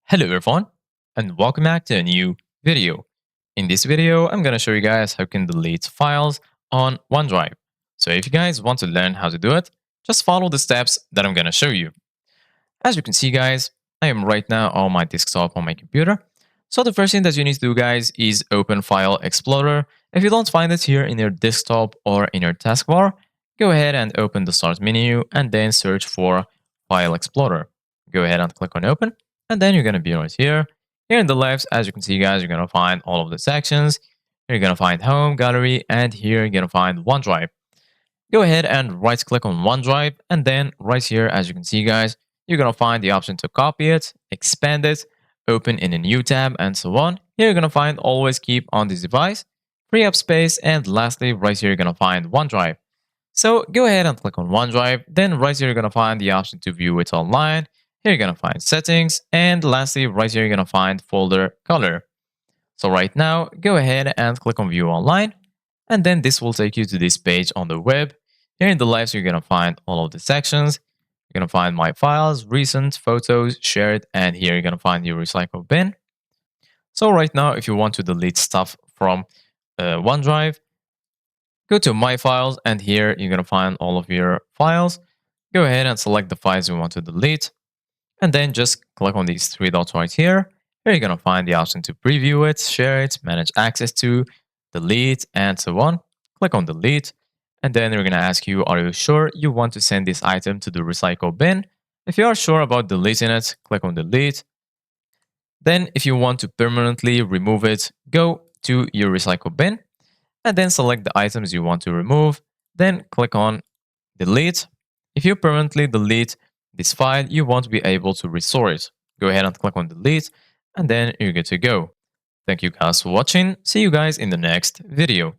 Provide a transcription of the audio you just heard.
Hello everyone, and welcome back to a new video. In this video, I'm going to show you guys how you can delete files on OneDrive. So if you guys want to learn how to do it, just follow the steps that I'm going to show you. As you can see guys, I am right now on my desktop on my computer. So the first thing that you need to do guys is open File Explorer. If you don't find it here in your desktop or in your taskbar, go ahead and open the Start menu and then search for File Explorer. Go ahead and click on Open. And then you're going to be right here. Here in the left, as you can see, guys, you're going to find all of the sections. Here you're going to find Home, Gallery, and here you're going to find OneDrive. Go ahead and right click on OneDrive. And then right here, as you can see, guys, you're going to find the option to copy it, expand it, open in a new tab, and so on. Here you're going to find Always Keep on this device, free up space, and lastly, right here, you're going to find OneDrive. So go ahead and click on OneDrive. Then right here, you're going to find the option to view it online. Here you're going to find settings. And lastly, right here, you're going to find folder color. So right now, go ahead and click on view online. And then this will take you to this page on the web. Here in the left, you're going to find all of the sections. You're going to find my files, recent, photos, shared, and here you're going to find your recycle bin. So right now, if you want to delete stuff from OneDrive, go to My Files, and here you're going to find all of your files. Go ahead and select the files you want to delete. And then just click on these three dots right here. Here you're going to find the option to preview it, share it, manage access to, delete, and so on. Click on delete. And then they're going to ask you, are you sure you want to send this item to the recycle bin? If you are sure about deleting it, click on delete. Then if you want to permanently remove it, go to your recycle bin and then select the items you want to remove. Then click on delete. If you permanently delete this file, you won't be able to restore it. Go ahead and click on delete, and then you're good to go. Thank you guys for watching. See you guys in the next video.